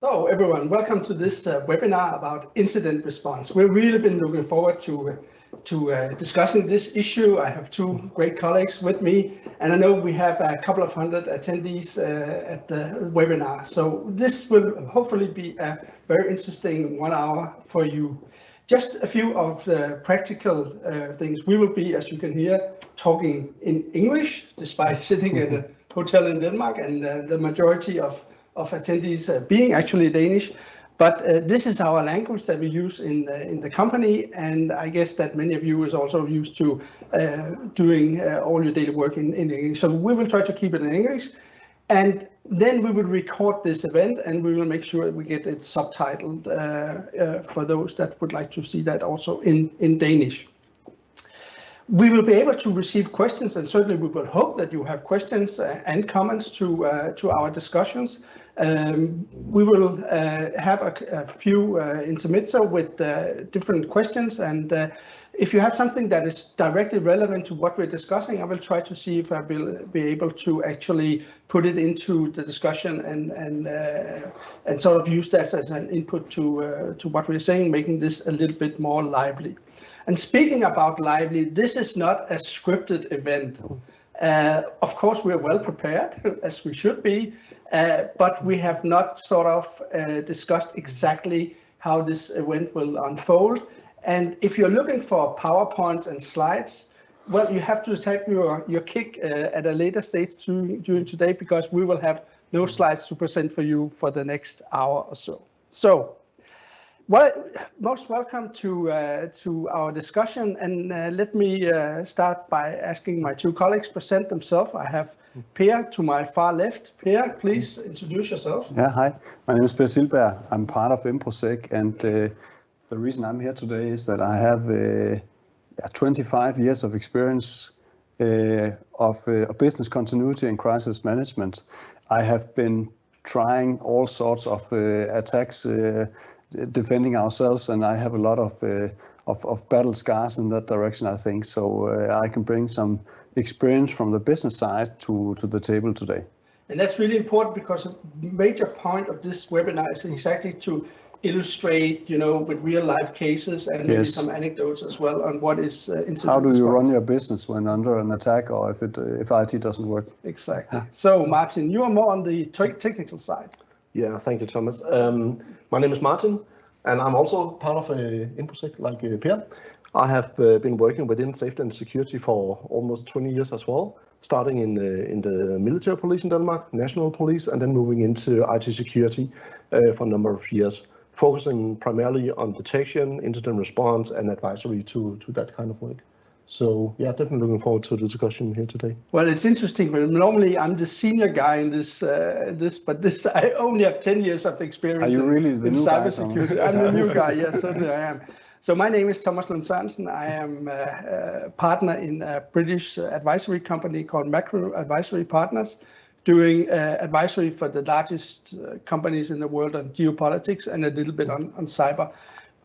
So everyone, welcome to this webinar about incident response. We've really been looking forward to discussing this issue. I have two great colleagues with me, and I know we have a couple of hundred attendees at the webinar. So this will hopefully be a very interesting 1 hour for you. Just a few of the practical things. We will be, as you can hear, talking in English, despite sitting in a hotel in Denmark, and the majority of attendees being actually Danish, but this is our language that we use in the company, and I guess that many of you is also used to doing all your daily work in English. So we will try to keep it in English, and then we will record this event, and we will make sure we get it subtitled for those that would like to see that also in Danish. We will be able to receive questions, and certainly we will hope that you have questions and comments to our discussions. We will have a few intermezzo with different questions, and if you have something that is directly relevant to what we're discussing, I will try to see if I will be able to actually put it into the discussion and sort of use that as an input to what we're saying, making this a little bit more lively. And speaking about lively, this is not a scripted event. Of course, we're well prepared, as we should be, but we have not sort of discussed exactly how this event will unfold. And if you're looking for PowerPoints and slides, well, you have to take your kick at a later stage during today, because we will have no slides to present for you for the next hour or so. So, well, most welcome to our discussion, and let me start by asking my two colleagues present themselves. I have Per to my far left. Per, please introduce yourself. Yeah, hi. My name is Per Silberg. I'm part of InfoSec, and the reason I'm here today is that I have 25 years of experience of business continuity and crisis management. I have been trying all sorts of attacks, defending ourselves, and I have a lot of battle scars in that direction, I think. So I can bring some experience from the business side to the table today. And that's really important, because a major point of this webinar is exactly to illustrate, with real life cases and maybe some anecdotes as well on what is incident How do you response. run your business when under an attack, or if IT doesn't work? Exactly. So Martin, you are more on the technical side. Yeah, thank you, Thomas. My name is Martin, and I'm also part of InfoSec, like Per. I have been working within safety and security for almost 20 years as well, starting in the military police in Denmark, national police, and then moving into IT security for a number of years, focusing primarily on detection, incident response, and advisory to that kind of work. So yeah, definitely looking forward to the discussion here today. Well, it's interesting, but normally I'm the senior guy in this, but I only have 10 years of experience. Are you really the new guy? Cybersecurity. I'm the new guy, yes, certainly I am. So my name is Thomas Lund Sørensen. I am a partner in a British advisory company called Macro Advisory Partners, doing advisory for the largest companies in the world on geopolitics and a little bit on cyber.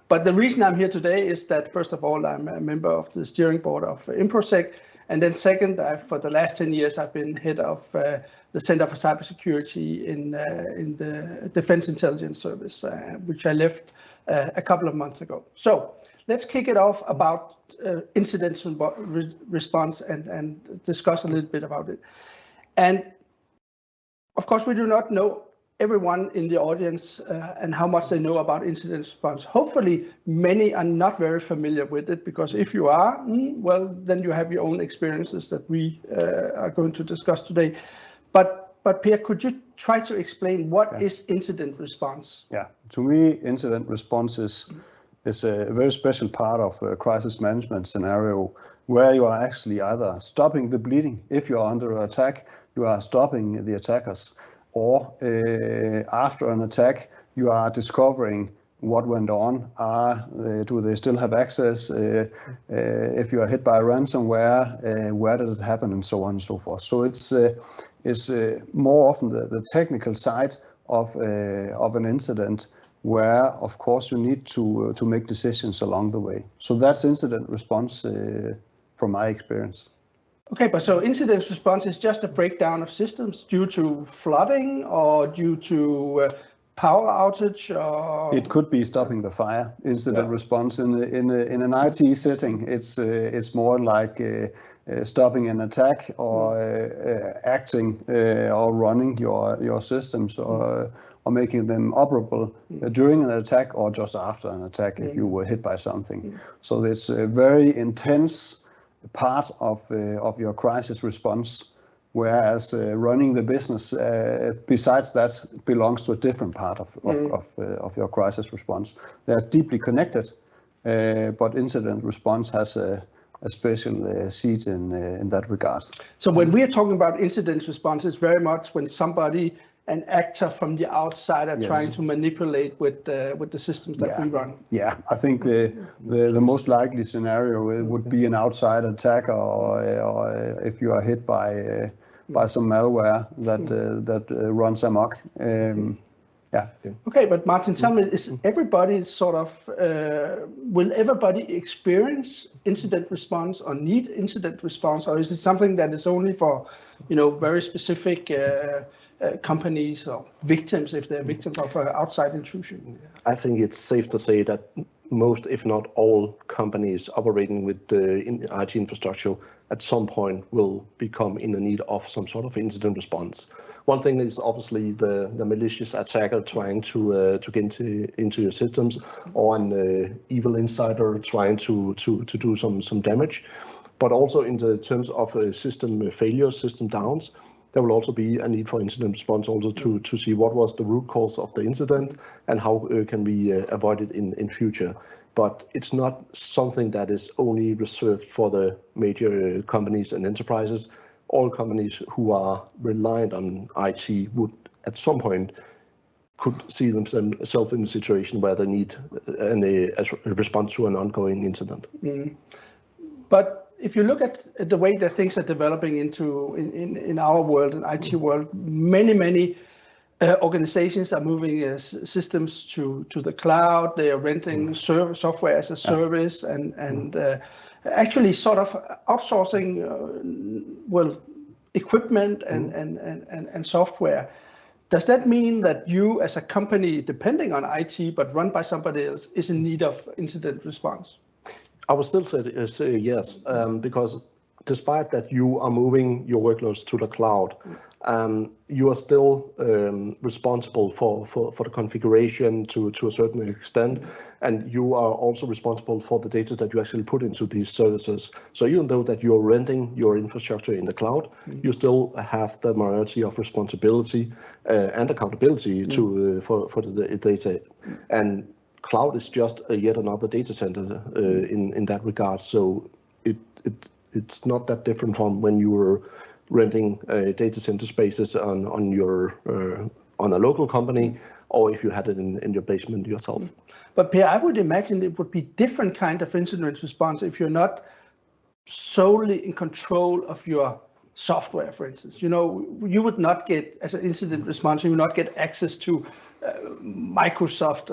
But the reason I'm here today is that, first of all, I'm a member of the steering board of InfoSec, and then second, for the last 10 years, I've been head of the Center for Cybersecurity in the Defense Intelligence Service, which I left a couple of months ago. So let's kick it off about incident response and discuss a little bit about it. And of course, we do not know everyone in the audience and how much they know about incident response. Hopefully, many are not very familiar with it, because if you are, well, then you have your own experiences that we are going to discuss today. But Per, could you try to explain what is incident response? Yeah, to me, incident response is a very special part of a crisis management scenario, where you are actually either stopping the bleeding. If you are under attack, you are stopping the attackers. Or after an attack, you are discovering what went on. Do they still have access? If you are hit by ransomware, where did it happen, and so on and so forth. So it's more often the technical side of an incident, where, of course, you need to make decisions along the way. So that's incident response from my experience. Okay, but so incident response is just a breakdown of systems due to flooding or due to power outage, or it could be stopping the fire. Incident response in an IT setting, it's more like stopping an attack or acting or running your systems or making them operable during an attack or just after an attack if you were hit by something. So it's a very intense part of your crisis response, whereas running the business, besides that, belongs to a different part of your crisis response. They're deeply connected, but incident response has a special seat in that regard. So when we are talking about incident response, it's very much when an actor from the outside are trying to manipulate with the systems that we run. Yeah, I think the most likely scenario would be an outside attack, or if you are hit by some malware that runs amok. Okay, but Martin, tell me, is everybody sort of will everybody experience incident response or need incident response, or is it something that is only for very specific companies or victims, if they're victims of outside intrusion? I think it's safe to say that most, if not all, companies operating with IT infrastructure at some point will become in the need of some sort of incident response. One thing is obviously the malicious attacker trying to get into your systems, or an evil insider trying to do some damage. But also in the terms of system failures, system downs, there will also be a need for incident response also to see what was the root cause of the incident and how can we avoid it in future. But it's not something that is only reserved for the major companies and enterprises. All companies who are reliant on IT would at some point could see themselves in a situation where they need a response to an ongoing incident. But if you look at the way that things are developing in our world, in IT world, many organizations are moving systems to the cloud. They are renting software as a service and actually sort of outsourcing equipment and software. Does that mean that you as a company, depending on IT but run by somebody else, is in need of incident response? I would still say yes, because despite that you are moving your workloads to the cloud, you are still responsible for the configuration to a certain extent, and you are also responsible for the data that you actually put into these services. So even though that you're renting your infrastructure in the cloud, you still have the majority of responsibility and accountability for the data. And cloud is just yet another data center in that regard. So it's not that different from when you were renting data center spaces on a local company, or if you had it in your basement yourself. But Per, I would imagine it would be different kind of incident response if you're not solely in control of your software, for instance. You would not get, as an incident response, you would not get access to Microsoft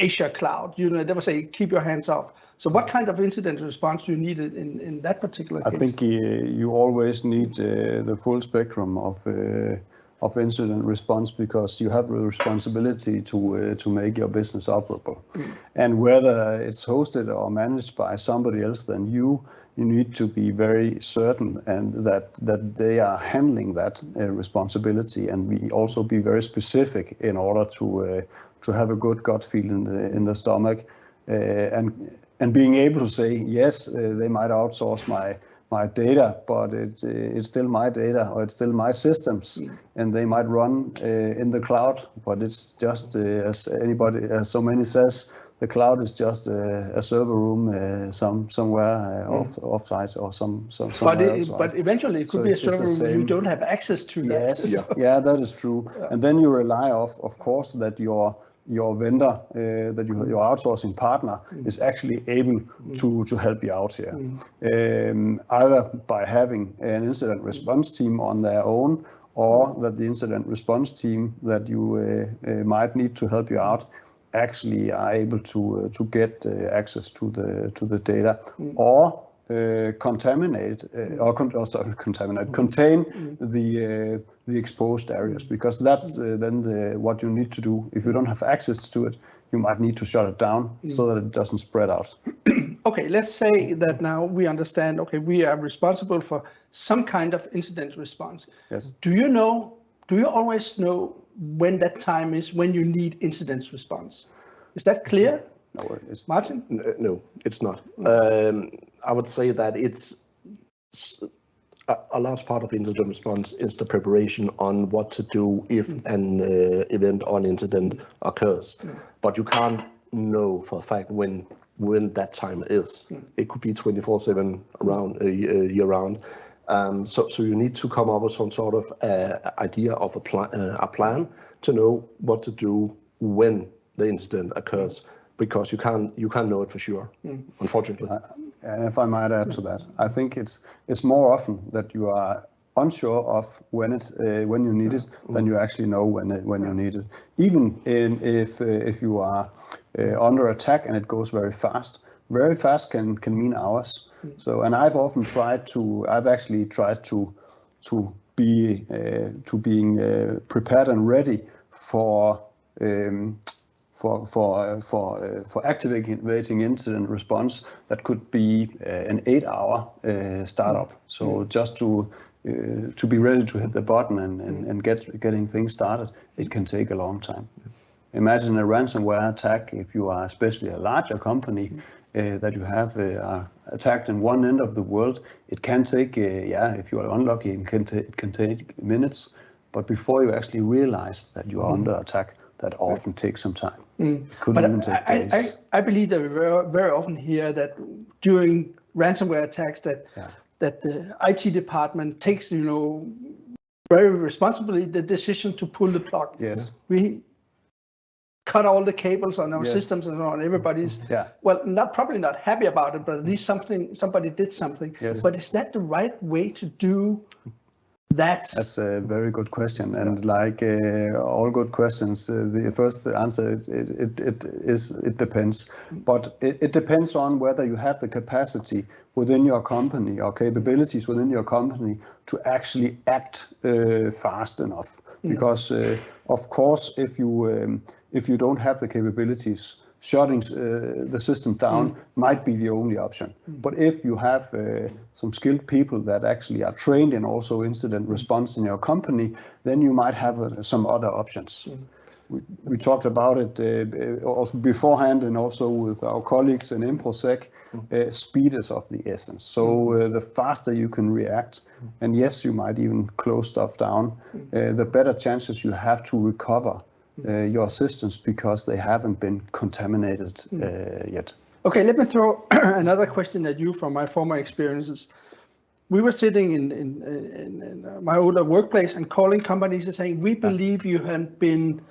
Azure Cloud. They would say, keep your hands off. So what kind of incident response do you need in that particular case? I think you always need the full spectrum of incident response, because you have the responsibility to make your business operable. And whether it's hosted or managed by somebody else than you need to be very certain and that they are handling that responsibility, and we also be very specific in order to have a good gut feel in the stomach, and being able to say, yes, they might outsource my data, but it's still my data, or it's still my systems, and they might run in the cloud, but it's just as so many says, the cloud is just a server room somewhere off-site or somewhere else. But eventually it could be a server room you don't have access to. Yes, yeah, that is true. And then you rely of course, that your vendor, that your outsourcing partner is actually able to help you out here, either by having an incident response team on their own, or that the incident response team that you might need to help you out actually are able to get access to the data, or contain the exposed areas, because that's then what you need to do. If you don't have access to it, you might need to shut it down so that it doesn't spread out. Okay, let's say that now we understand, okay, we are responsible for some kind of incident response. Yes. Do you always know when that time is when you need incident response? Is that clear? No, it's Martin? No, it's not. I would say that it's a large part of incident response is the preparation on what to do if an event or an incident occurs. But you can't know for a fact when that time is. It could be 24/7 around year round. So you need to come up with some sort of idea of a plan to know what to do when the incident occurs, because you can't know it for sure, unfortunately. And if I might add to that, I think it's more often that you are unsure of when you need it than you actually know when you need it. Even if you are under attack and it goes very fast can mean hours. So, and I've actually tried to being prepared and ready for activating incident response that could be an 8-hour startup. So just to be ready to hit the button and getting things started, it can take a long time. Imagine a ransomware attack, if you are especially a larger company that you have attacked in one end of the world. It can take, if you are unlucky, it can take minutes. But before you actually realize that you are under attack, that often takes some time. But I believe that we very often hear that during ransomware attacks that the IT department takes, very responsibly the decision to pull the plug. Yes. We cut all the cables on our systems and on everybody's. Well, probably not happy about it, but at least somebody did something. Yes. But is that the right way to do that? That's a very good question, and like all good questions, the first answer it depends, but it depends on whether you have the capacity within your company or capabilities within your company to actually act fast enough. Because of course, if you don't have the capabilities, shutting the system down might be the only option. But if you have some skilled people that actually are trained in also incident response in your company, then you might have some other options. We talked about it also beforehand, and also with our colleagues in InfoSec, speed is of the essence. So the faster you can react, and yes, you might even close stuff down, the better chances you have to recover your systems, because they haven't been contaminated yet. Okay, let me throw another question at you from my former experiences. We were sitting in my older workplace and calling companies and saying, we believe you have been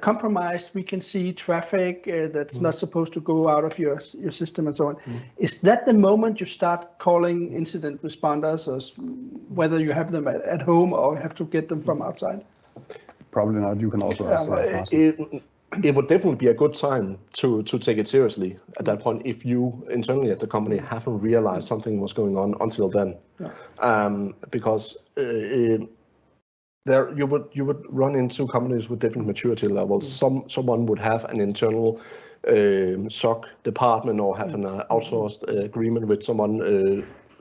compromised. We can see traffic that's not supposed to go out of your system and so on. Is that the moment you start calling incident responders, or whether you have them at home or have to get them from outside? Probably not. You can also answer that. It would definitely be a good time to take it seriously at that point, if you internally at the company haven't realized something was going on until then. Because there you would run into companies with different maturity levels. Someone would have an internal SOC department, or have an outsourced agreement with someone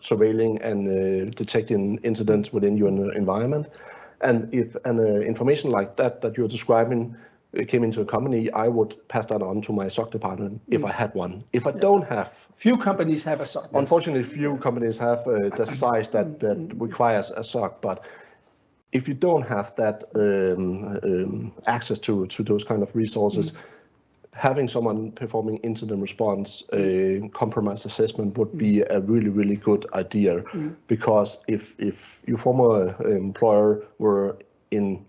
surveilling and detecting incidents within your environment. And if an information like that you're describing came into a company, I would pass that on to my SOC department if I had one. If I don't have, few companies have a SOC. Unfortunately, few companies have the size that requires a SOC. But if you don't have that access to those kind of resources, having someone performing incident response, compromise assessment would be a really, really good idea. Because if your former employer were in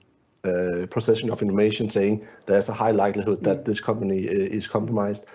possession of information saying there's a high likelihood that this company is compromised,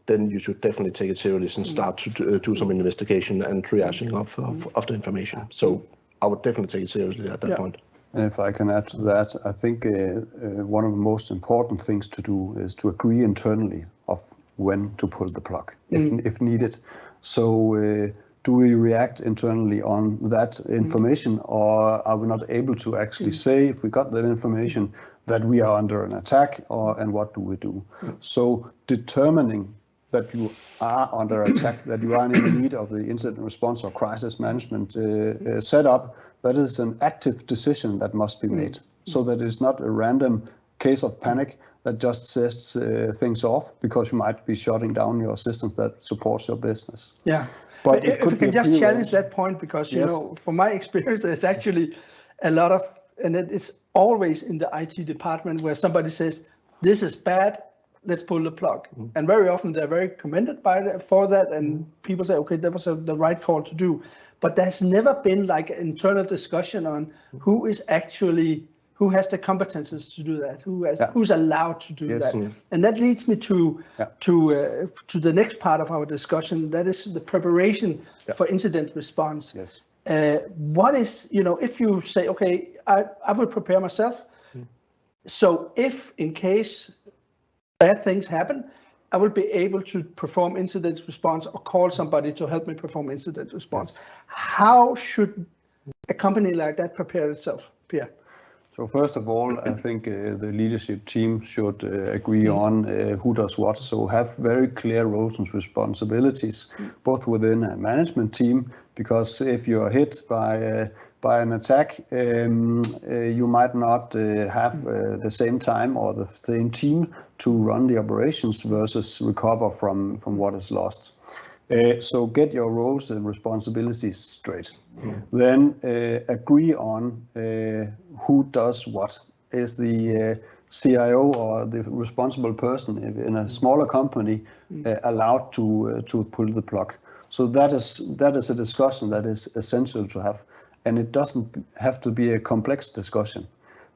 then you should definitely take it seriously and start to do some investigation and triaging of the information. So I would definitely take it seriously at that point. And if I can add to that, I think one of the most important things to do is to agree internally of when to pull the plug, if needed. So do we react internally on that information, or are we not able to actually say, if we got that information, that we are under an attack, and what do we do? So determining that you are under attack, that you are in need of the incident response or crisis management setup, that is an active decision that must be made, so that it's not a random case of panic that just sets things off because you might be shutting down your systems that supports your business. Yeah, but if we can just challenge that point, because you know, from my experience, there's actually a lot of, and it's always in the IT department where somebody says, this is bad, let's pull the plug. And very often they're very commended for that, and people say, okay, that was the right call to do. But there's never been like an internal discussion on who has the competences to do that, who's allowed to do that. And that leads me to the next part of our discussion, that is the preparation for incident response. What is, you know, if you say, okay, I will prepare myself, so if in case bad things happen, I will be able to perform incident response or call somebody to help me perform incident response. How should a company like that prepare itself, Pierre? So first of all, I think the leadership team should agree on who does what. So have very clear roles and responsibilities, both within a management team, because if you're hit by an attack, you might not have the same time or the same team to run the operations versus recover from what is lost. So get your roles and responsibilities straight. Then agree on who does what. Is the CIO or the responsible person in a smaller company allowed to pull the plug? So that is a discussion that is essential to have, and it doesn't have to be a complex discussion.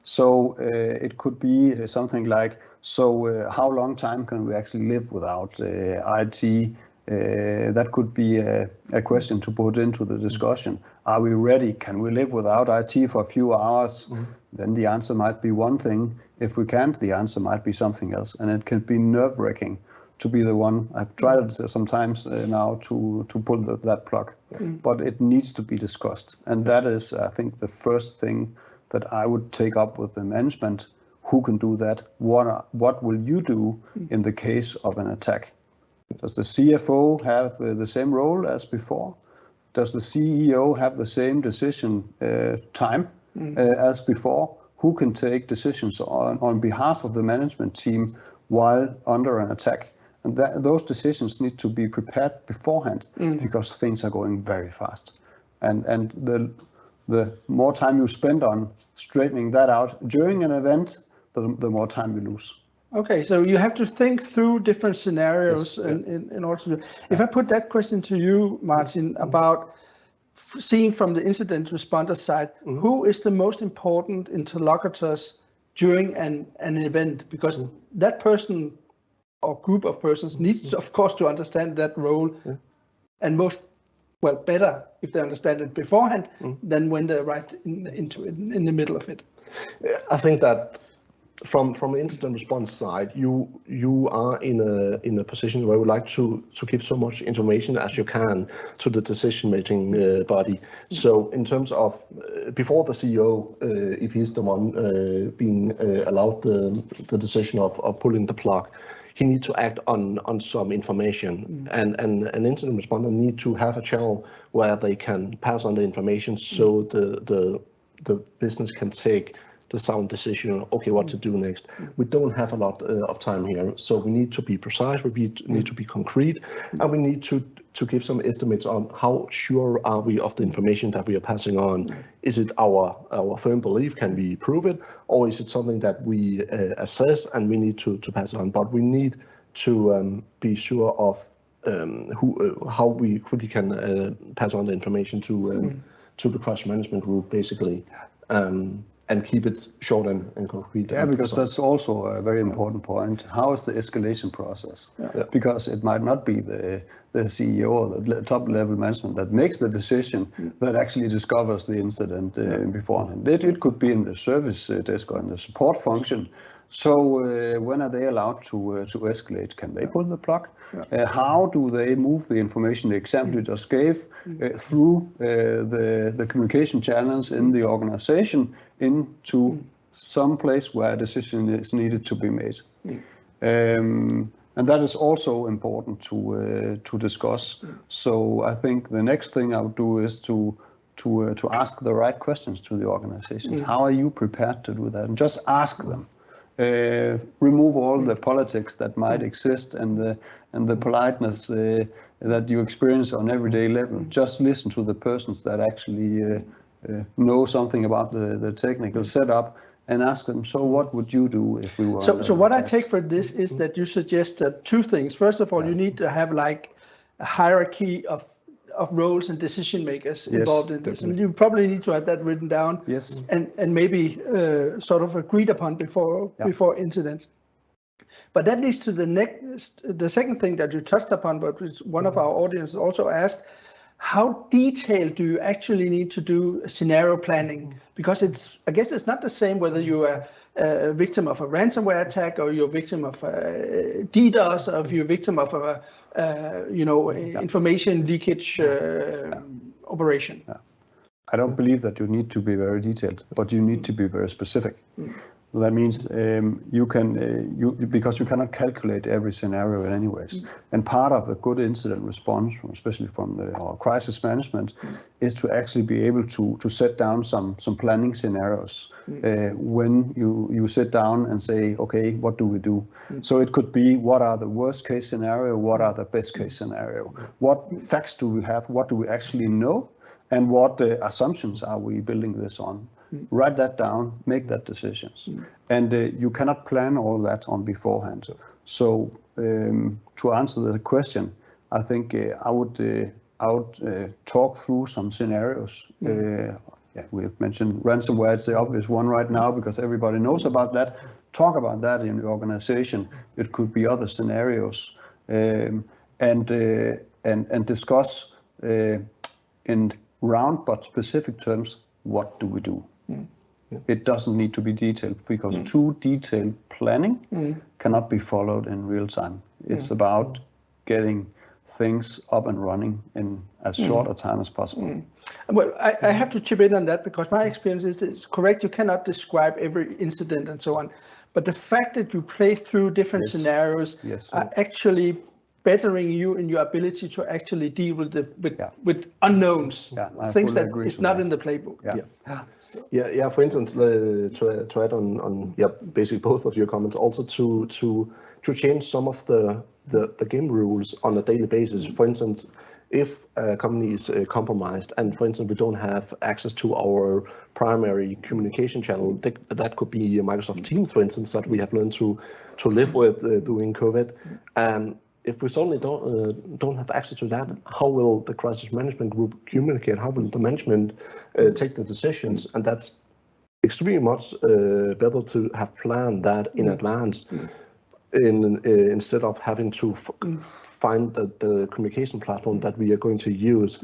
So it could be something like, so how long time can we actually live without IT? That could be a question to put into the discussion. Are we ready? Can we live without IT for a few hours? Then the answer might be one thing. If we can't, the answer might be something else. And it can be nerve-wracking to be the one. I've tried it sometimes now to pull that plug, but it needs to be discussed. And that is, I think, the first thing that I would take up with the management. Who can do that? What will you do in the case of an attack? Does the CFO have the same role as before? Does the CEO have the same decision time as before? Who can take decisions on behalf of the management team while under an attack? And those decisions need to be prepared beforehand because things are going very fast. And the more time you spend on straightening that out during an event, the more time you lose. Okay, so you have to think through different scenarios in order to do. If I put that question to you, Martin, about seeing from the incident responder side, who is the most important interlocutors during an event? Because that person or group of persons needs, of course, to understand that role, and better if they understand it beforehand than when they're right into it, in the middle of it. I think that from the incident response side, you are in a position where you would like to give so much information as you can to the decision-making body. So in terms of before the CEO, if he's the one being allowed the decision of pulling the plug, he needs to act on some information, and an incident responder need to have a channel where they can pass on the information, so the business can take the sound decision, okay, what to do next. We don't have a lot of time here, so we need to be precise, we need to be concrete, and we need to give some estimates on how sure are we of the information that we are passing on. Is it our firm belief, can we prove it, or is it something that we assess and we need to pass on? But we need to be sure of how we quickly can pass on the information to the crisis management group, basically. And keep it short and concrete. Yeah, because that's also a very important point. How is the escalation process? Because it might not be the CEO or the top level management that makes the decision that actually discovers the incident beforehand. It could be in the service desk or in the support function. So when are they allowed to escalate? Can they pull the plug? How do they move the information, the example you just gave, through the communication channels in the organization into some place where a decision is needed to be made? And that is also important to discuss. So I think the next thing I would do is to ask the right questions to the organization. How are you prepared to do that? And just ask them. Remove all the politics that might exist and the politeness that you experience on everyday level. Just listen to the persons that actually know something about the technical setup and ask them, so what would you do if we were So what I take for this is that you suggest two things. First of all, you need to have like a hierarchy of roles and decision makers involved in this. And you probably need to have that written down and maybe sort of agreed upon before incidents. But that leads to the second thing that you touched upon, but which one of our audience also asked, how detailed do you actually need to do scenario planning? Because I guess it's not the same whether you are a victim of a ransomware attack or you're a victim of DDoS or if you're a victim of a information leakage operation. I don't believe that you need to be very detailed, but you need to be very specific. That means because you cannot calculate every scenario in any ways. And part of a good incident response, especially from our crisis management, is to actually be able to set down some planning scenarios when you sit down and say, okay, what do we do? So it could be, what are the worst case scenario? What are the best case scenario? What facts do we have? What do we actually know? And what assumptions are we building this on? Write that down, make that decisions. And you cannot plan all that on beforehand. So to answer the question, I think I would talk through some scenarios. We've mentioned ransomware, it's the obvious one right now because everybody knows about that. Talk about that in the organization. It could be other scenarios. And discuss in round but specific terms, what do we do? It doesn't need to be detailed because too detailed planning cannot be followed in real time. It's about getting things up and running in as short a time as possible. Well, I have to chip in on that because my experience is it's correct. You cannot describe every incident and so on. But the fact that you play through different scenarios are actually bettering you in your ability to actually deal with unknowns, things that is not in the playbook. For instance, to add on basically both of your comments, also to change some of the game rules on a daily basis. For instance, if a company is compromised and, for instance, we don't have access to our primary communication channel, that could be Microsoft Teams, for instance, that we have learned to live with during COVID. And if we suddenly don't have access to that, how will the crisis management group communicate? How will the management take the decisions? And that's extremely much better to have planned that in advance, instead of having to find the communication platform that we are going to use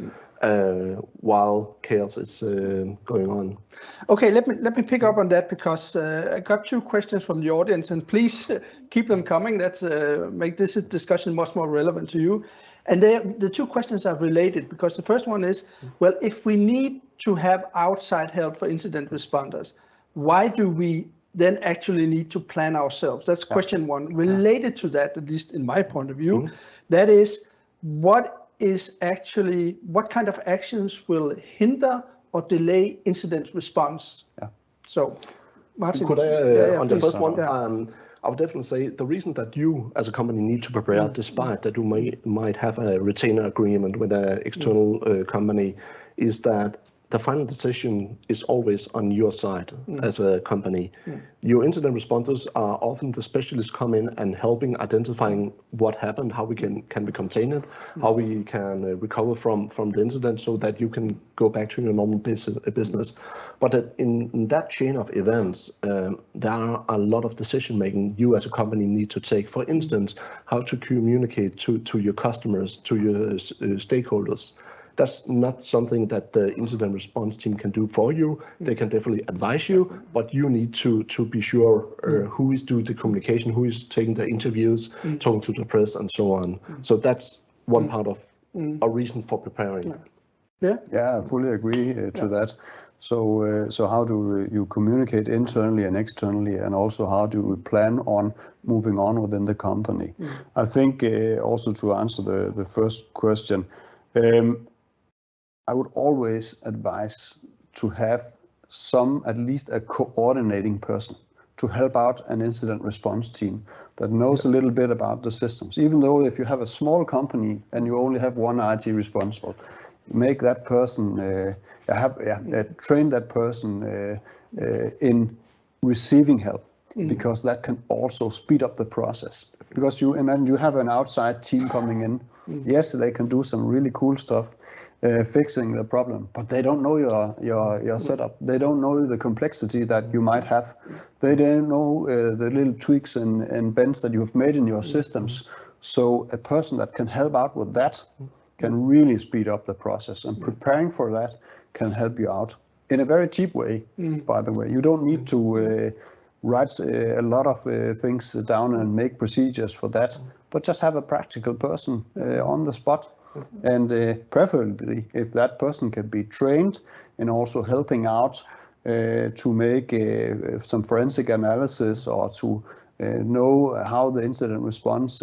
while chaos is going on. Okay, let me pick up on that because I got two questions from the audience, and please keep them coming. That's make this discussion much more relevant to you. And the two questions are related because the first one is, well, if we need to have outside help for incident responders, why do we then actually need to plan ourselves? That's question one. Related to that, at least in my point of view, that is, what kind of actions will hinder or delay incident response? So, Martin, could I on the first one? I would definitely say the reason that you as a company need to prepare, despite that you might have a retainer agreement with an external company, is that the final decision is always on your side as a company. Your incident responders are often the specialists come in and helping identifying what happened, how we can we contain it, how we can recover from the incident so that you can go back to your normal business. But in that chain of events, there are a lot of decision making you as a company need to take. For instance, how to communicate to your customers, to your stakeholders. That's not something that the incident response team can do for you. They can definitely advise you, but you need to be sure who is doing the communication, who is taking the interviews, talking to the press, and so on. So that's one part of a reason for preparing. Yeah, I fully agree to that. So how do you communicate internally and externally, and also how do we plan on moving on within the company? I think also to answer the first question, I would always advise to have at least a coordinating person to help out an incident response team that knows a little bit about the systems. Even though if you have a small company and you only have one IT responsible, make that person, train that person in receiving help, because that can also speed up the process. Because you imagine you have an outside team coming in. Yes, they can do some really cool stuff, fixing the problem, but they don't know your setup. They don't know the complexity that you might have. They don't know the little tweaks and bends that you have made in your systems. So a person that can help out with that can really speed up the process, and preparing for that can help you out in a very cheap way, by the way. You don't need to write a lot of things down and make procedures for that, but just have a practical person on the spot. And preferably, if that person can be trained in also helping out to make some forensic analysis, or to know how the incident response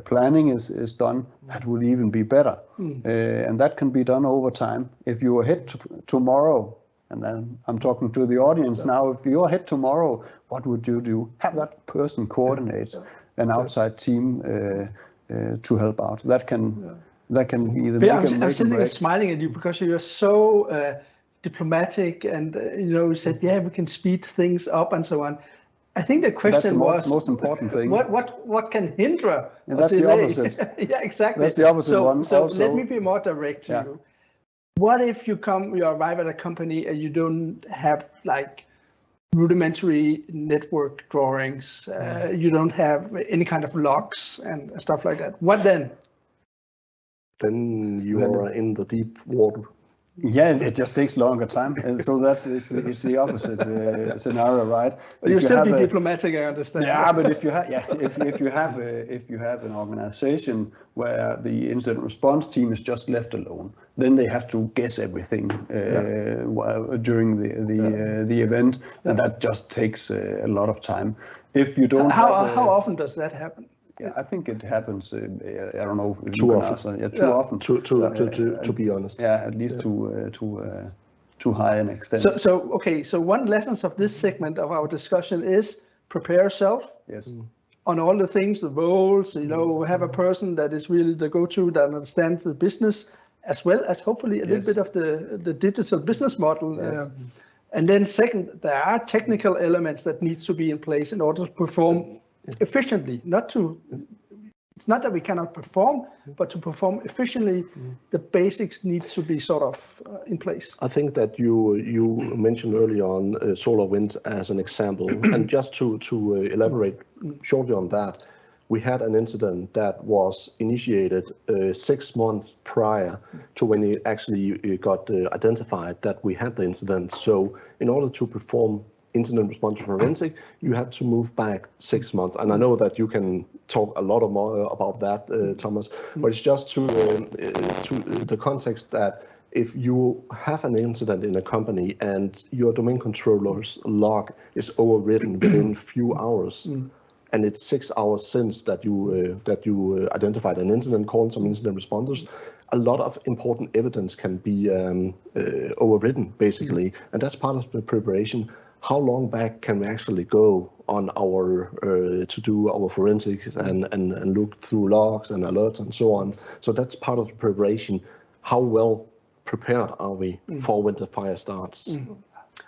planning is done, that would even be better. And that can be done over time. If you are hit tomorrow, and then I'm talking to the audience now, if you're hit tomorrow, what would you do? Have that person coordinate an outside team to help out. That can be the I'm sitting and smiling at you because you're so diplomatic, and you said, yeah, we can speed things up and so on. I think the question was most important thing. What can hinder? And that's the opposite. Yeah, exactly. That's the opposite one. So let me be more direct to you. What if you arrive at a company and you don't have like rudimentary network drawings? You don't have any kind of logs and stuff like that. What then? Then you are in the deep water. Yeah, it just takes longer time, and so it's the opposite scenario, right? But you still be diplomatic, I understand. Yeah, but if you have an organization where the incident response team is just left alone, then they have to guess everything during the event, and that just takes a lot of time. If you don't, how often does that happen? Yeah, I think it happens. I don't know. Too often. Too often. To be honest. Yeah, at least too high an extent. So one lesson of this segment of our discussion is prepare yourself. Yes. On all the things, the roles. Have a person that is really the go-to, that understands the business, as well as hopefully a little bit of the digital business model. Yes. And then second, there are technical elements that needs to be in place in order to perform efficiently. It's not that we cannot perform, but to perform efficiently, the basics need to be sort of in place. I think that you mentioned earlier on SolarWinds as an example, and just to elaborate shortly on that, we had an incident that was initiated 6 months prior to when it actually got identified that we had the incident. So in order to perform incident response forensic, you had to move back 6 months. And I know that you can talk a lot more about that, Thomas, but it's just to the context that if you have an incident in a company and your domain controller's log is overwritten within few hours, and it's 6 hours since that you identified an incident, called some incident responders, a lot of important evidence can be overwritten, basically, and that's part of the preparation. How long back can we actually go on our to do our forensics and look through logs and alerts and so on? So that's part of the preparation. How well prepared are we for when the fire starts?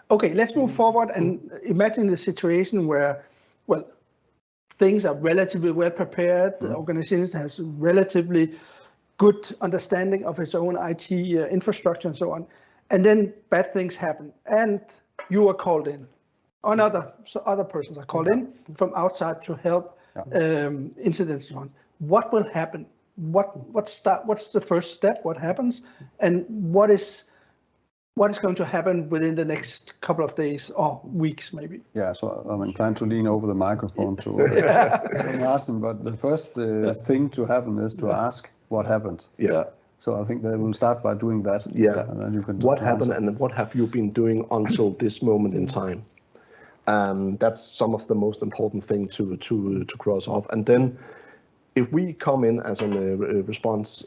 Okay, let's move forward and imagine the situation where, well, things are relatively well prepared. The organization has a relatively good understanding of its own IT infrastructure and so on. And then bad things happen, and you are called in. Other persons are called in from outside to help incidents on. What will happen? what's the first step? What happens, and what is going to happen within the next couple of days or weeks, maybe? Yeah, so I'm inclined to lean over the microphone to Martin, but the first thing to happen is to ask what happened. Yeah. So I think they will start by doing that. Yeah. And then you can what happened and what have you been doing until this moment in time? That's some of the most important thing to cross off. And then if we come in as a response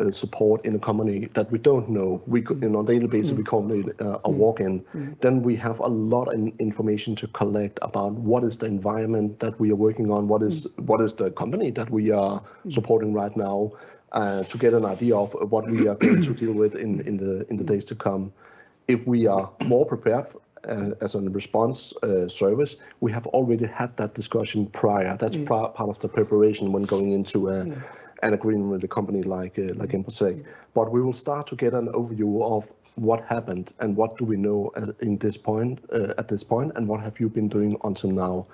support in a company that we don't know, we could, on a daily basis, we call it a walk-in, then we have a lot of information to collect about what is the environment that we are working on, what is the company that we are supporting right now, to get an idea of what we are going to deal with in the days to come. If we are more prepared as a response service, we have already had that discussion prior. That's part of the preparation when going into an agreement with a company like InfoSec. But we will start to get an overview of what happened and what do we know at this point, and what have you been doing until now.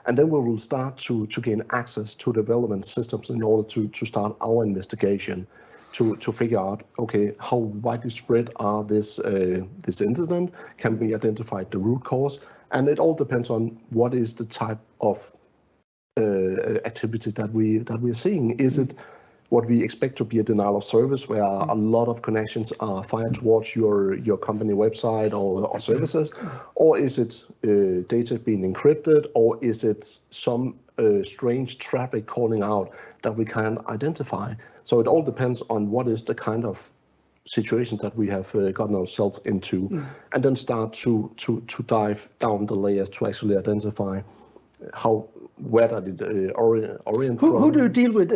And then we will start to gain access to the relevant systems in order to start our investigation. To figure out, okay, how widely spread are this incident? Can we identify the root cause? And it all depends on what is the type of activity that we are seeing. Is it what we expect to be a denial of service, where a lot of connections are fired towards your company website or services, or is it data being encrypted, or is it some strange traffic calling out that we can't identify? So it all depends on what is the kind of situation that we have gotten ourselves into, and then start to dive down the layers to actually identify where did it orient from. Who do you deal with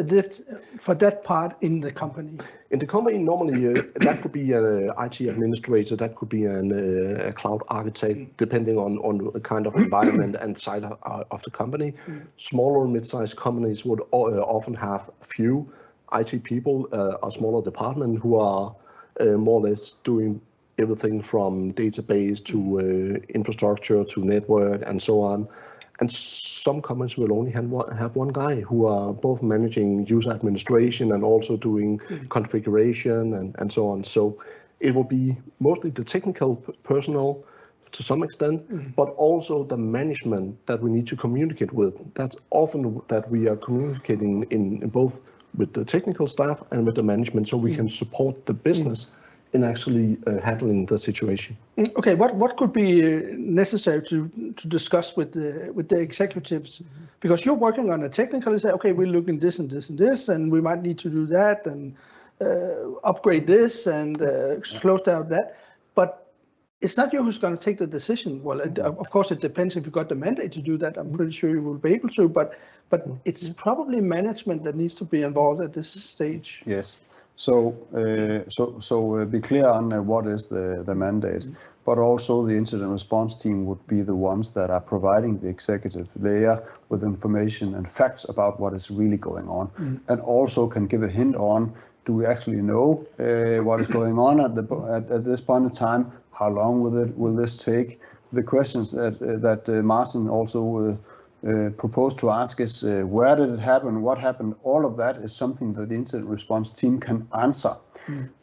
for that part in the company? In the company, normally that could be an IT administrator, that could be a cloud architect, depending on the kind of environment and side of the company. Smaller, mid-sized companies would often have a few IT people, a smaller department who are more or less doing everything from database to infrastructure to network and so on. And some companies will only have one guy who are both managing user administration and also doing configuration and so on. So it will be mostly the technical personnel to some extent, but also the management that we need to communicate with. That's often that we are communicating in both with the technical staff and with the management, so we can support the business in actually handling the situation. Okay, what could be necessary to discuss with the executives? Because you're working on a technical, you say, okay, we're looking this and this and this, and we might need to do that and upgrade this and close down that. But it's not you who's going to take the decision. Well, of course, it depends if you got the mandate to do that. I'm pretty sure you will be able to, but it's probably management that needs to be involved at this stage. Yes. So be clear on what is the mandate, but also the incident response team would be the ones that are providing the executive layer with information and facts about what is really going on, and also can give a hint on, do we actually know what is going on at this point in time? How long will this take? The questions that Martin also proposed to ask is where did it happen, what happened? All of that is something that the incident response team can answer,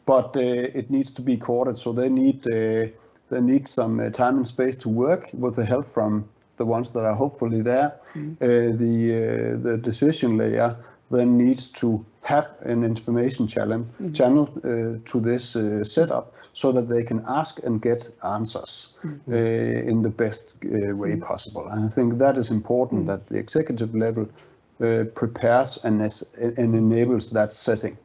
but it needs to be coordinated. So they need some time and space to work with the help from the ones that are hopefully there. The decision layer then needs to have an information channel to this setup, so that they can ask and get answers in the best way possible. And I think that is important, that the executive level prepares and enables that setting.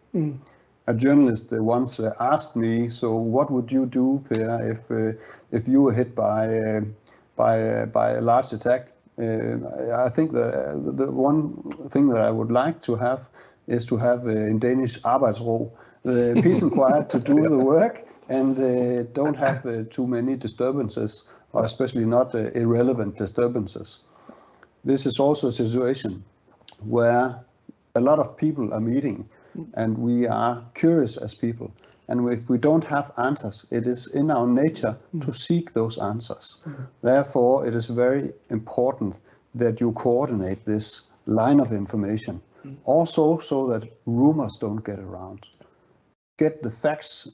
A journalist once asked me, so what would you do, Per, if you were hit by a large attack? I think the one thing that I would like to have is to have in Danish arbejdsro, peace and quiet to do the work, and don't have too many disturbances, or especially not irrelevant disturbances. This is also a situation where a lot of people are meeting, and we are curious as people. And if we don't have answers, it is in our nature to seek those answers. Therefore, it is very important that you coordinate this line of information Also so that rumors don't get around. Get the facts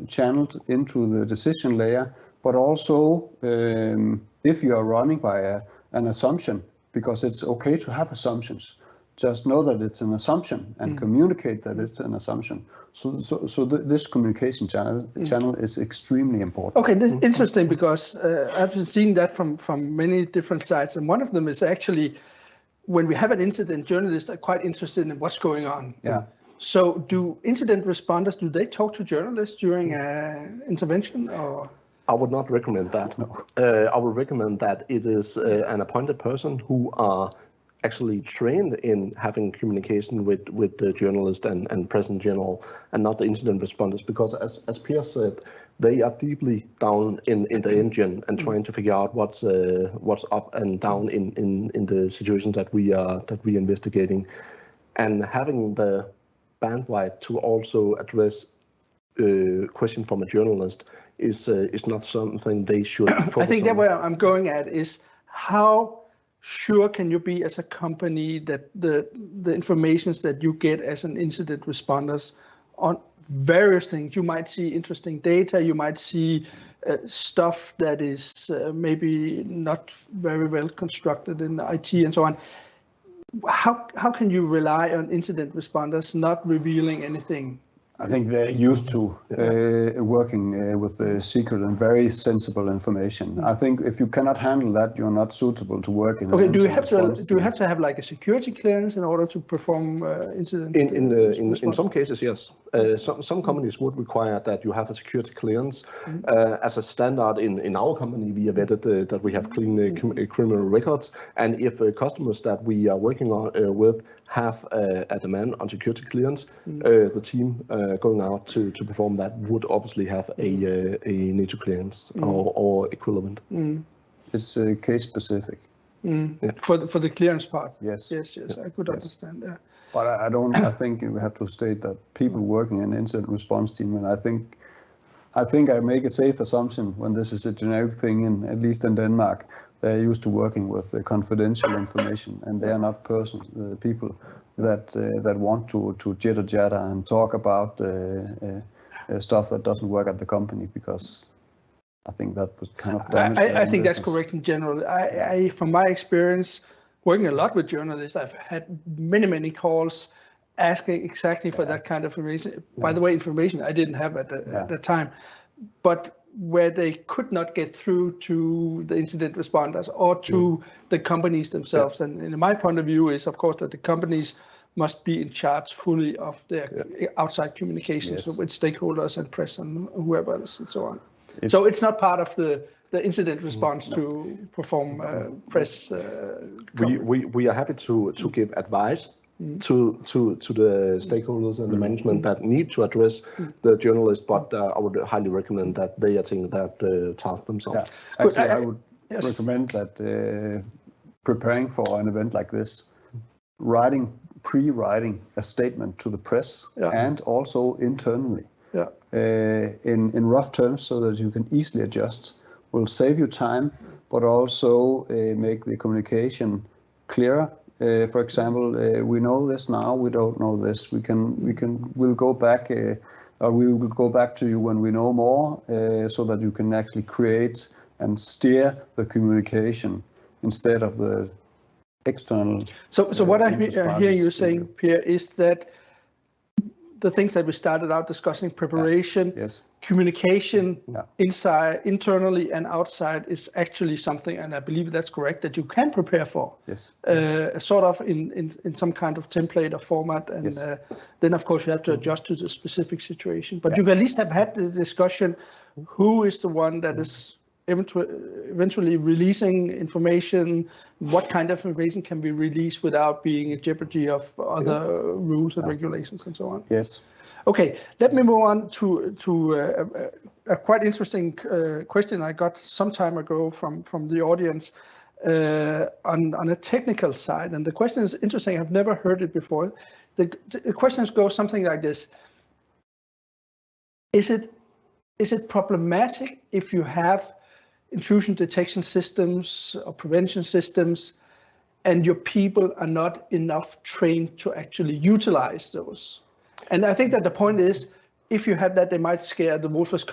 channeled into the decision layer, but also if you are running by an assumption, because it's okay to have assumptions, just know that it's an assumption and communicate that it's an assumption. So this communication channel is extremely important. Okay, this is interesting because I've been seeing that from many different sides, and one of them is actually when we have an incident, journalists are quite interested in what's going on. Yeah. So do incident responders, do they talk to journalists during intervention or? I would not recommend that. No. I would recommend that it is an appointed person who are actually trained in having communication with the journalist and press in general, and not the incident responders, because as Pierre said, they are deeply down in the engine and trying to figure out what's up and down in the situations that we are investigating, and having the bandwidth to also address question from a journalist is not something they should focus on. I think that where I'm going at is how sure can you be as a company that the information that you get as an incident responders on various things, you might see interesting data, you might see stuff that is maybe not very well constructed in IT and so on. How can you rely on incident responders not revealing anything? I think they're used to working with secret and very sensible information. I think if you cannot handle that, you're not suitable to work in. Okay, do you have to have like a security clearance in order to perform incident? In some cases, yes. Some companies would require that you have a security clearance. As a standard in our company, we are vetted that we have clean criminal records, and if customers that we are working on with have a demand on security clearance, the team going out to perform that would obviously have a NATO clearance or equivalent. It's case specific. Yeah. For the clearance part. Yes. Yes. I could understand that. But I think we have to state that people working in incident response team, and I think I make a safe assumption when this is a generic thing, at least in Denmark, they're used to working with confidential information, and they are not people that want to jitter and talk about stuff that doesn't work at the company, because I think that would kind of damage I think that's correct in general. I from my experience working a lot with journalists, I've had many calls asking exactly for that kind of information. By the way, information I didn't have at the time, but where they could not get through to the incident responders or to the companies themselves. And in my point of view is, of course, that the companies must be in charge fully of their outside communications with stakeholders and press and whoever else and so on. So it's not part of the incident response to perform press. We are happy to give advice to the stakeholders and the management that need to address the journalists, but I would highly recommend that they are taking that task themselves. Yeah. Actually, I would recommend that preparing for an event like this, pre-writing a statement to the press and also internally in rough terms, so that you can easily adjust, will save you time, but also make the communication clearer. For example, we know this now, we don't know this. We'll go back, or we will go back to you when we know more, so that you can actually create and steer the communication instead of the external. So what I hear you saying, Pierre, is that the things that we started out discussing, preparation, communication internally and outside, is actually something, and I believe that's correct, that you can prepare for. Yes. Sort of in some kind of template or format, and then of course you have to adjust to the specific situation. But you can at least have had the discussion: who is the one that is eventually releasing information? What kind of information can be released without being in jeopardy of other rules and regulations and so on? Yes. Okay, let me move on to a quite interesting question I got some time ago from the audience on a technical side. And the question is interesting. I've never heard it before. The questions go something like this: Is it problematic if you have intrusion detection systems or prevention systems and your people are not enough trained to actually utilize those. And I think that the point is, if you have that, they might scare the wolf is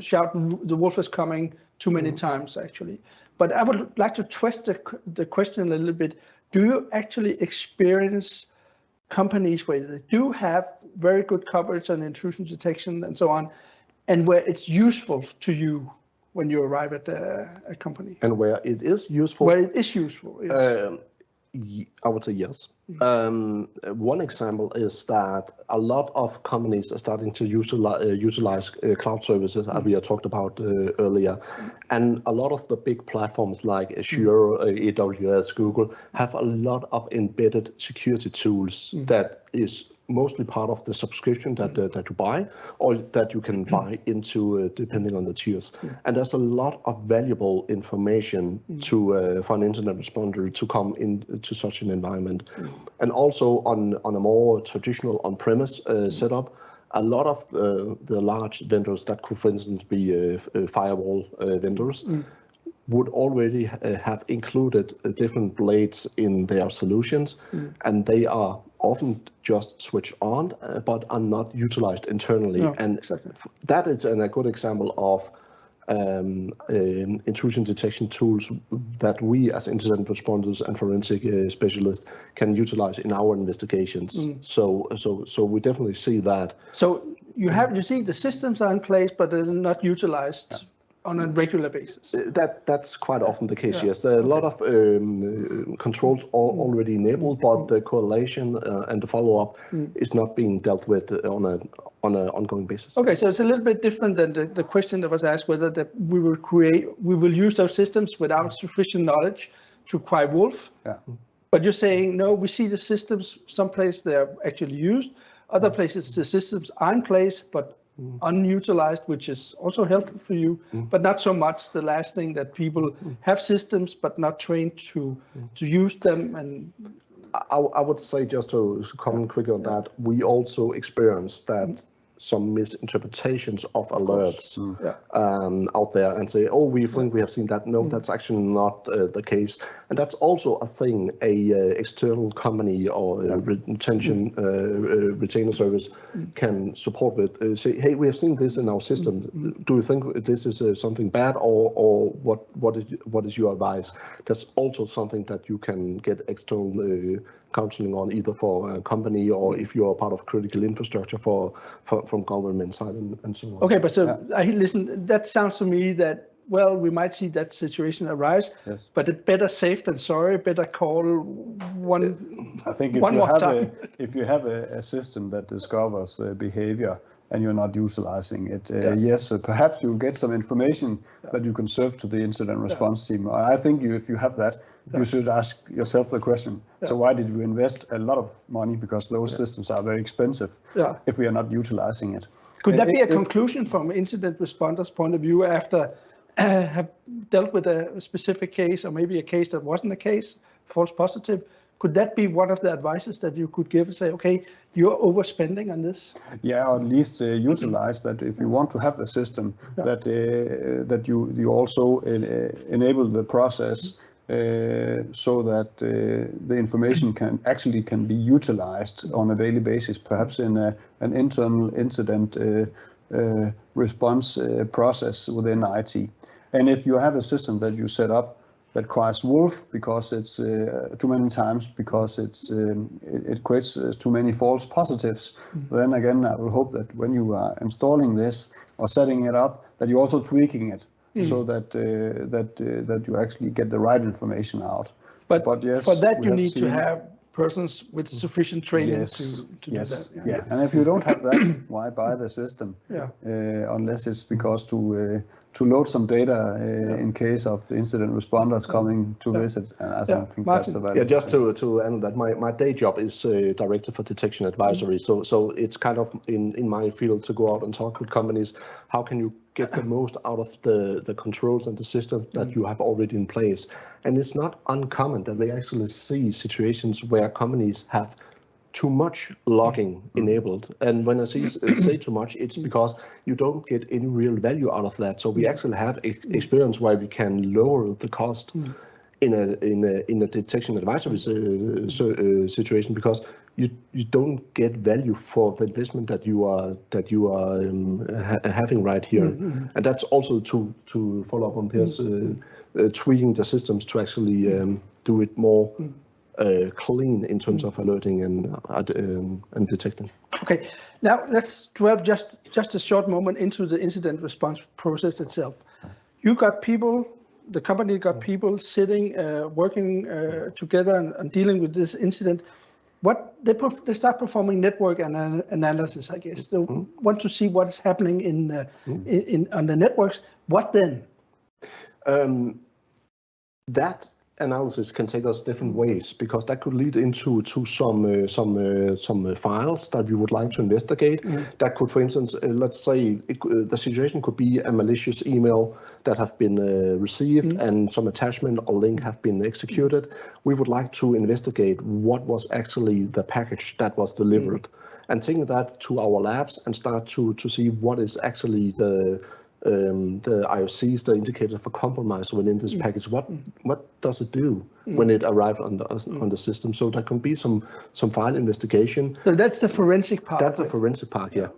shout the wolf is coming too many times actually. But I would like to twist the question a little bit. Do you actually experience companies where they do have very good coverage on intrusion detection and so on, and where it's useful to you when you arrive at a company? And where it is useful? Where it is useful, yes. I would say yes. One example is that a lot of companies are starting to utilize cloud services, as we have talked about earlier. And a lot of the big platforms like Azure, AWS, Google have a lot of embedded security tools that is mostly part of the subscription that you buy, or that you can buy into depending on the tiers. And there's a lot of valuable information to for an incident responder to come into such an environment. And also on a more traditional on-premise setup, a lot of the large vendors that could, for instance, be firewall vendors, would already have included different blades in their solutions, and they are often just switched on, but are not utilized internally. No, and exactly. that is a good example of intrusion detection tools that we as incident responders and forensic specialists can utilize in our investigations. So we definitely see that. So you see the systems are in place, but they're not utilized on a regular basis. That's quite often the case. Yes, there are a lot of controls already enabled, but the correlation and the follow-up is not being dealt with on an ongoing basis. Okay, so it's a little bit different than the question that was asked, whether we will use those systems without sufficient knowledge to acquire wolf. Yeah. But you're saying no, we see the systems someplace they're actually used, other places the systems are in place but unutilized, which is also helpful for you, but not so much the last thing that people have systems but not trained to use them. And I would say, just to comment quickly on that, we also experienced that some misinterpretations of alerts out there and say, oh, we think we have seen that. No, that's actually not the case. And that's also a thing a external company or retainer service can support with. Say, hey, we have seen this in our system. Do you think this is something bad, or what is your advice? That's also something that you can get external counseling on, either for a company or if you're part of critical infrastructure from government side and so on. Okay, but so listen, that sounds to me that, well, we might see that situation arise, but it's better safe than sorry. Better call one. I think if you have a system that discovers behavior and you're not utilizing it, yes, perhaps you'll get some information that you can serve to the incident response team. I think if you have that, you should ask yourself the question, so why did we invest a lot of money, because those systems are very expensive, if we are not utilizing it? Could that be a conclusion from incident responders' point of view after have dealt with a specific case, or maybe a case that wasn't a case, false positive? Could that be one of the advices that you could give and say, okay, you're overspending on this? Yeah, or at least utilize that if you want to have the system, that you also enable the process so that the information can be utilized on a daily basis, perhaps in an internal incident response process within IT. And if you have a system that you set up that cries wolf because it's too many times, because it creates too many false positives, then again, I will hope that when you are installing this or setting it up, that you're also tweaking it so that you actually get the right information out. But yes, for that you need to have persons with sufficient training to do that. Yeah, and if you don't have that, why buy the system? Unless it's because to load some data in case of incident responders coming to visit, and I don't think Martin. that's the value. Yeah, just to end that, my day job is Director for Detection Advisory, so it's kind of in my field to go out and talk with companies. How can you get the most out of the controls and the systems that you have already in place? And it's not uncommon that we actually see situations where companies have too much logging enabled. And when I say too much, it's because you don't get any real value out of that. So we actually have experience where we can lower the cost in a detection advisory situation, because you don't get value for the investment that you are having right here. And that's also to follow up on Per's tweaking the systems to actually do it more clean in terms of alerting and detecting. Okay, now let's dwell just a short moment into the incident response process itself. You got people, the company got people sitting, working together and dealing with this incident. What they start performing network analysis, I guess. They want to see what is happening on the networks. What then? That analysis can take us different ways, because that could lead into some files that we would like to investigate. That could, for instance, let's say the situation could be a malicious email that have been received and some attachment or link have been executed. We would like to investigate what was actually the package that was delivered, and taking that to our labs and start to see what is actually the IOCs, the indicator for compromise within this package. What does it do when it arrives on the system? So there can be some file investigation. So that's the forensic part. That's a forensic part, yeah.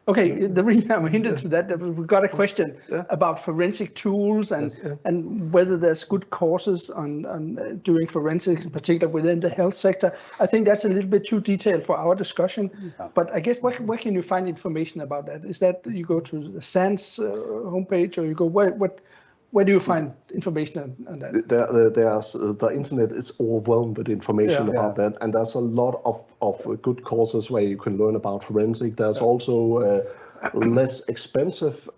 Okay, the reason I'm hinted to that we got a question about forensic tools and whether there's good courses on doing forensics, in particular within the health sector. I think that's a little bit too detailed for our discussion, but I guess where can you find information about that? Is that you go to the SANS homepage, or you go where do you find information on that? The internet is overwhelmed with information about that, and there's a lot of good courses where you can learn about forensic. There's also less expensive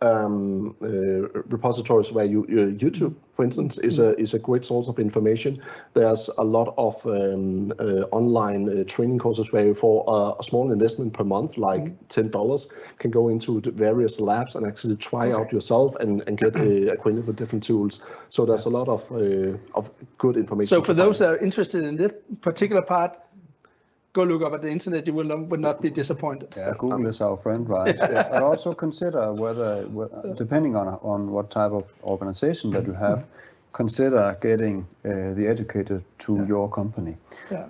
repositories where YouTube, for instance, is a great source of information. There's a lot of online training courses where you, for a small investment per month, like $10, can go into the various labs and actually try out yourself and get acquainted with different tools. So there's a lot of good information. So for those that are interested in this particular part, go look up at the internet. You will not be disappointed. Yeah, Google is our friend, right? But also consider whether, depending on what type of organization that you have, consider getting the educator to your company,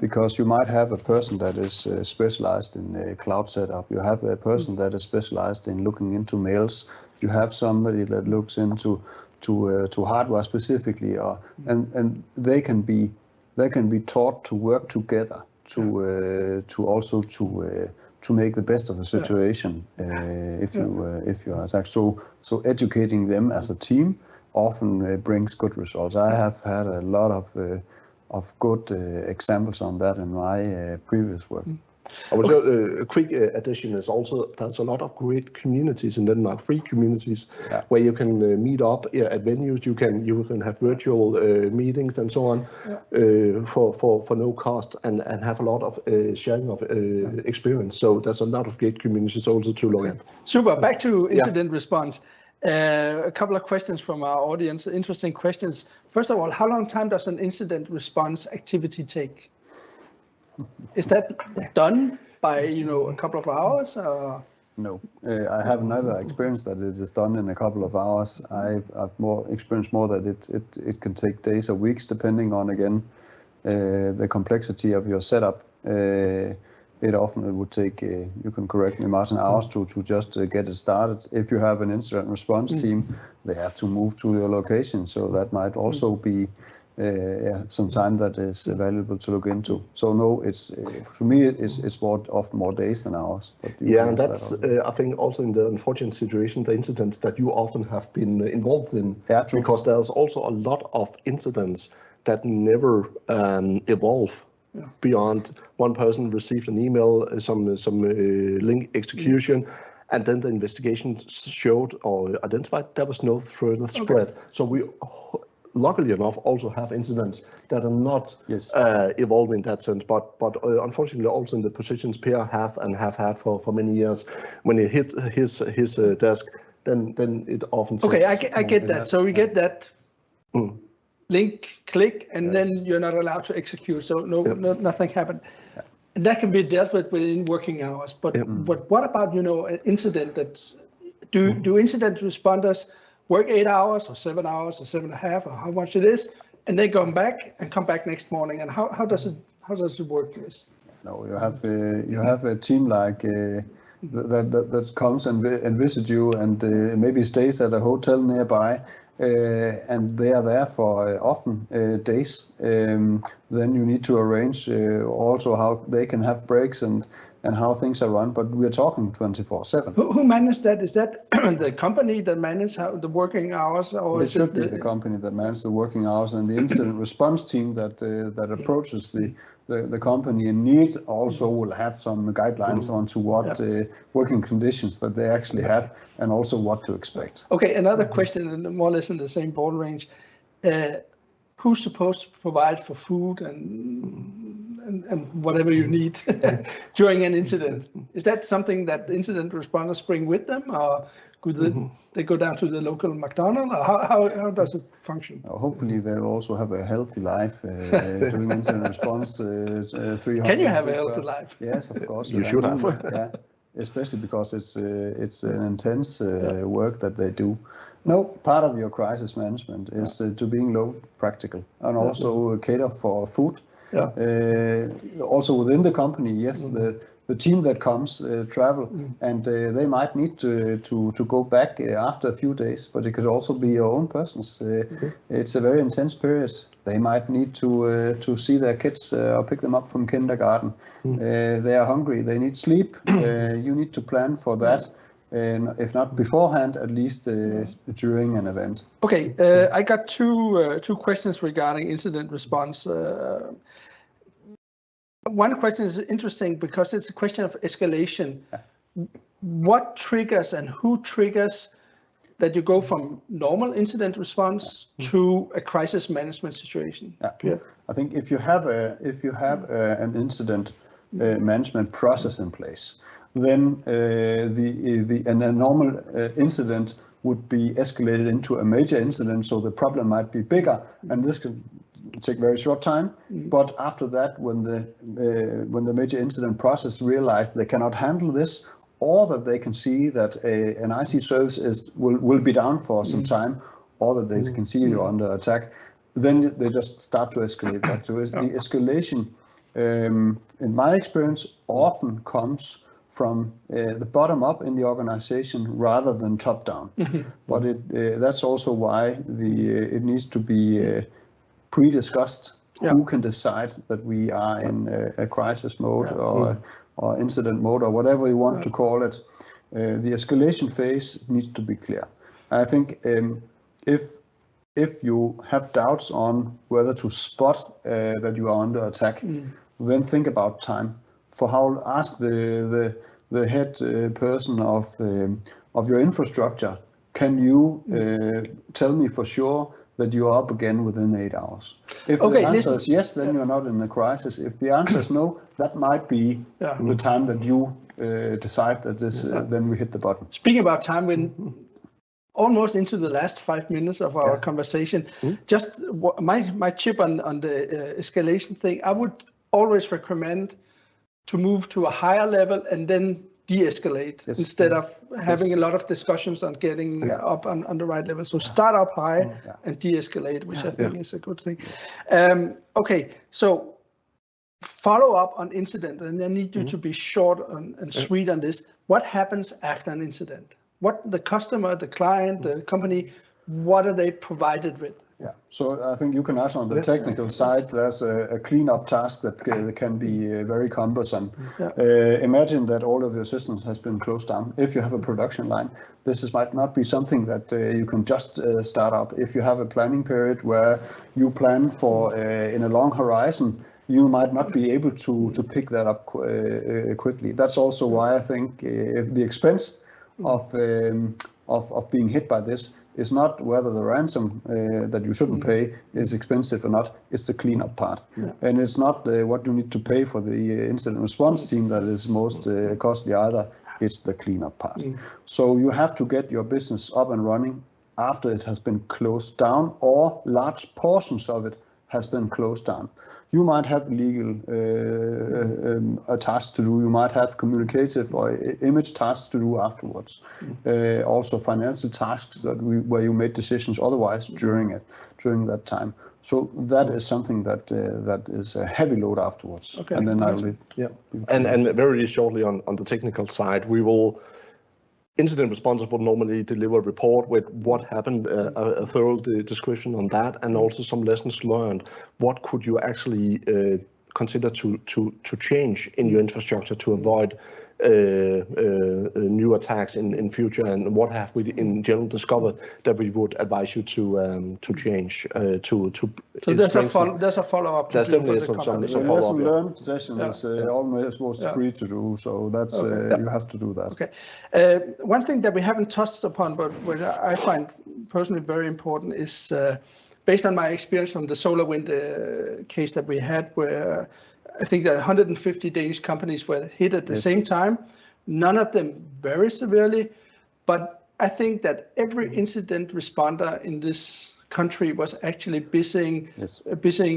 because you might have a person that is specialized in a cloud setup. You have a person that is specialized in looking into mails. You have somebody that looks into hardware specifically, and they can be taught to work together to make the best of the situation if you are attacked. So educating them as a team often brings good results. I have had a lot of good examples on that in my previous work. I would say a quick addition is also there's a lot of great communities in Denmark, free communities, where you can meet up at venues. You can have virtual meetings and so on for no cost, and have a lot of sharing of experience. So there's a lot of great communities also to look at. Super. Back to incident response. A couple of questions from our audience. Interesting questions. First of all, how long time does an incident response activity take? Is that done by a couple of hours? Or? No, I have never experienced that it is done in a couple of hours. I've experienced more that it can take days or weeks, depending on the complexity of your setup. It often would take, you can correct me, Martin, hours to just get it started. If you have an incident response team, they have to move to your location, so that might also be some time that is valuable to look into. So no, it's for me it's often more days than hours. And that's I think also in the unfortunate situation, the incidents that you often have been involved in, because there's also a lot of incidents that never evolve beyond one person received an email, some link execution. And then the investigation showed or identified there was no further spread. So we luckily enough also have incidents that are not evolving in that sense, but unfortunately also in the positions Per have had for many years, when he hit his desk, then it often takes I get that. So we get that link, click, and then you're not allowed to execute. So nothing happened. And that can be dealt with within working hours. But what about an incident that's do incident responders work 8 hours or 7 hours or 7.5 or how much it is, and they come back next morning. And how does it work? This? No, you have a team like that comes and visits you and maybe stays at a hotel nearby, and they are there for often days. Then you need to arrange also how they can have breaks and how things are run. But we're talking 24/7. Who manages that? Is that the company that manages the working hours, or it should be the company that manages the working hours, and the incident response team that approaches the company in need also will have some guidelines on to what working conditions that they actually have, and also what to expect. Okay, another question, more or less in the same ball range. Who's supposed to provide for food and whatever you need during an incident? Is that something that the incident responders bring with them, or could they go down to the local McDonald's? Or how does it function? Hopefully they'll also have a healthy life doing incident response. Can you have a healthy life? Yes, of course. You should have. Yeah, especially because it's an intense work that they do. No, part of your crisis management is to being low practical and also cater for food. Also within the company, yes, the team that comes travel, and they might need to go back after a few days, but it could also be your own persons. It's a very intense period. They might need to see their kids or pick them up from kindergarten. They are hungry. They need sleep. You need to plan for that. And if not beforehand, at least during an event. Okay, I got two questions regarding incident response. One question is interesting because it's a question of escalation. What triggers and who triggers that you go from normal incident response to a crisis management situation? Yeah. I think if you have an incident management process in place, then a normal incident would be escalated into a major incident, so the problem might be bigger, and this can take very short time. But after that, when the major incident process realize they cannot handle this, or that they can see that an IT service will be down for some time, or that they can see you're under attack, then they just start to escalate that. So the escalation, in my experience, often comes from the bottom up in the organization rather than top down. But that's also why it needs to be pre-discussed. Who can decide that we are in a crisis mode or incident mode or whatever you want to call it. The escalation phase needs to be clear. I think if you have doubts on whether to spot that you are under attack, then think about time. Ask the head person of your infrastructure, can you tell me for sure that you are up again within 8 hours? If the answer is yes, then you're not in the crisis. If the answer is no, that might be the time that you decide that this. Then we hit the button. Speaking about time, we're almost into the last 5 minutes of our conversation. Just my chip on the escalation thing, I would always recommend to move to a higher level and then de-escalate instead of having a lot of discussions on getting up on the right level. So start up high and de-escalate, which I think is a good thing. Okay, so follow up on incident, and I need you to be short and sweet on this. What happens after an incident? What the customer, the client, the company, what are they provided with? Yeah, so I think you can ask on the technical side, there's a cleanup task that can be very cumbersome. Imagine that all of your systems has been closed down. If you have a production line, might not be something that you can just start up. If you have a planning period where you plan for in a long horizon, you might not be able to pick that up quickly. That's also why I think the expense of being hit by this is not whether the ransom that you shouldn't pay is expensive or not, it's the cleanup part. And it's not what you need to pay for the incident response team that is most costly either, it's the cleanup part. So you have to get your business up and running after it has been closed down or large portions of it has been closed down. You might have legal tasks to do. You might have communicative or image tasks to do afterwards. Also financial tasks where you made decisions otherwise during that time. So that is something that is a heavy load afterwards. Okay. And then I'll And very shortly on the technical side, incident responders would normally deliver a report with what happened, a thorough description on that, and also some lessons learned. What could you actually consider to change in your infrastructure to avoid new attacks in future, and what have we in general discovered that we would advise you to change to so there's a follow-up. There's definitely some follow-up. Lesson learned session is almost free to do, so that's you have to do that. Okay. One thing that we haven't touched upon, but what I find personally very important is based on my experience from the SolarWind case that we had, where I think that 150 Danish companies were hit at the same time, none of them very severely, but I think that every incident responder in this country was actually busy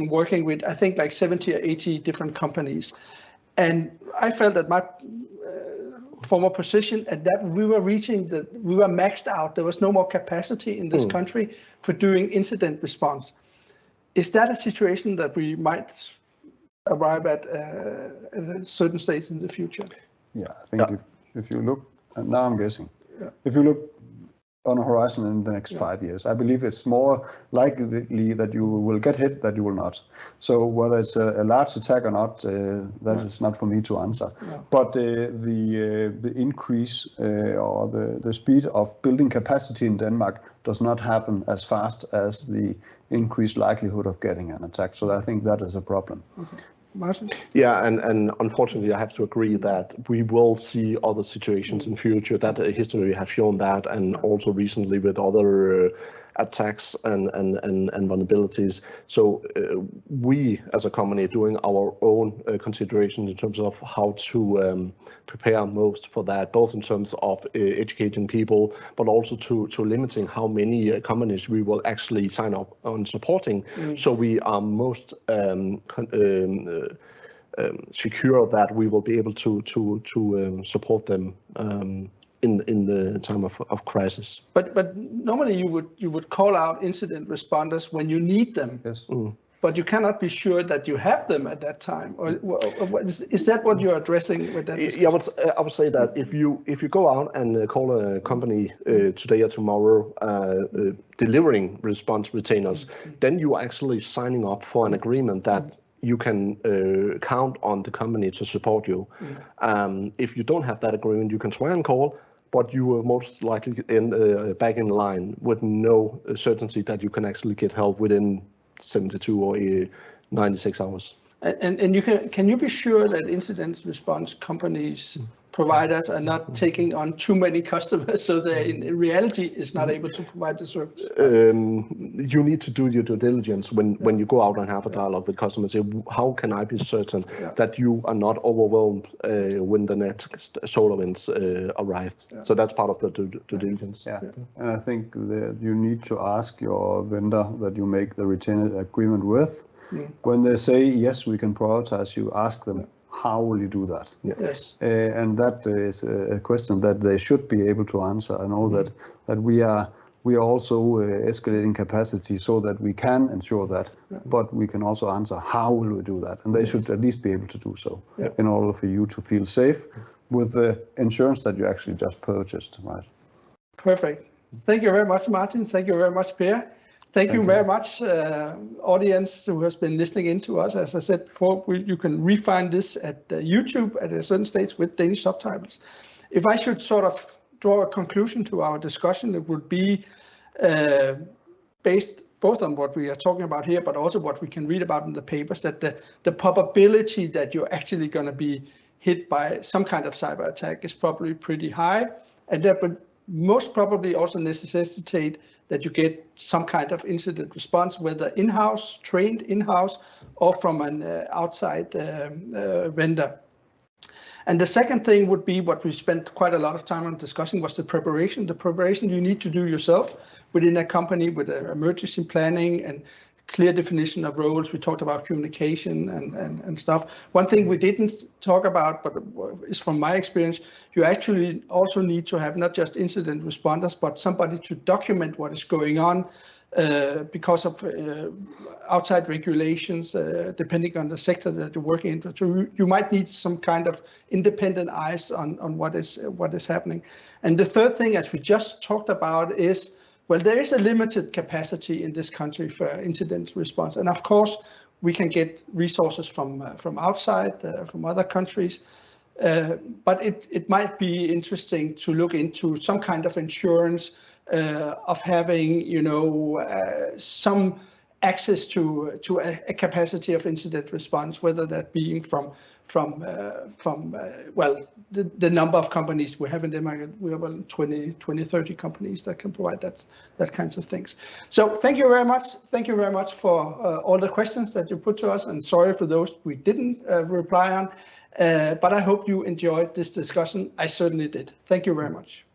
working with, I think, like 70 or 80 different companies. And I felt that my former position at that we were maxed out. There was no more capacity in this country for doing incident response. Is that a situation that we might arrive at a certain stage in the future? Yeah, I think if you look, and now I'm guessing, if you look on a horizon in the next 5 years, I believe it's more likely that you will get hit than you will not. So whether it's a large attack or not, that is not for me to answer. No. But the increase or the speed of building capacity in Denmark does not happen as fast as the increased likelihood of getting an attack. So I think that is a problem. Okay. Martin? Yeah, and unfortunately, I have to agree that we will see other situations in future. That history has shown that, and also recently with other attacks and vulnerabilities. So we, as a company, are doing our own considerations in terms of how to prepare most for that, both in terms of educating people, but also to limiting how many companies we will actually sign up on supporting. So we are most secure that we will be able to support them in the time of crisis. But normally you would call out incident responders when you need them. Yes. But you cannot be sure that you have them at that time. Or is that what you're addressing with that? Yeah, I would say that if you go out and call a company today or tomorrow delivering response retainers, then you are actually signing up for an agreement that you can count on the company to support you. If you don't have that agreement, you can try and call, but you will most likely end back in line with no certainty that you can actually get help within 72 or 96 hours. And can you be sure that incident response companies, providers are not taking on too many customers, so they in reality is not able to provide the service? You need to do your due diligence when you go out and have a dialogue with customers. Say, how can I be certain that you are not overwhelmed when the next SolarWinds arrived? So that's part of the due diligence. Yeah, and I think that you need to ask your vendor that you make the retainer agreement with. When they say, yes, we can prioritize you, ask them, how will you do that? Yes. And that is a question that they should be able to answer. I know that we are also escalating capacity so that we can ensure that, but we can also answer how will we do that? And they should at least be able to do so in order for you to feel safe with the insurance that you actually just purchased, right? Perfect. Thank you very much, Martin. Thank you very much, Per. Thank you very much, audience who has been listening in to us. As I said before, you can refind this at YouTube at a certain stage with Danish subtitles. If I should sort of draw a conclusion to our discussion, it would be based both on what we are talking about here, but also what we can read about in the papers, that the probability that you're actually going to be hit by some kind of cyber attack is probably pretty high, and that would most probably also necessitate that you get some kind of incident response, whether in-house, trained in-house, or from an outside vendor. And the second thing would be what we spent quite a lot of time on discussing was the preparation. The preparation you need to do yourself within a company with emergency planning and clear definition of roles. We talked about communication and stuff. One thing we didn't talk about, but is from my experience, you actually also need to have not just incident responders, but somebody to document what is going on, because of outside regulations, depending on the sector that you're working in. So you might need some kind of independent eyes on what is happening. And the third thing, as we just talked about, is, well, there is a limited capacity in this country for incident response. And of course, we can get resources from outside, from other countries. But it might be interesting to look into some kind of insurance of having, some access to a capacity of incident response, whether that being from the number of companies we have in Denmark. We have 20, 30 companies that can provide that kinds of things. So thank you very much. Thank you very much for all the questions that you put to us, and sorry for those we didn't reply on. But I hope you enjoyed this discussion. I certainly did. Thank you very much.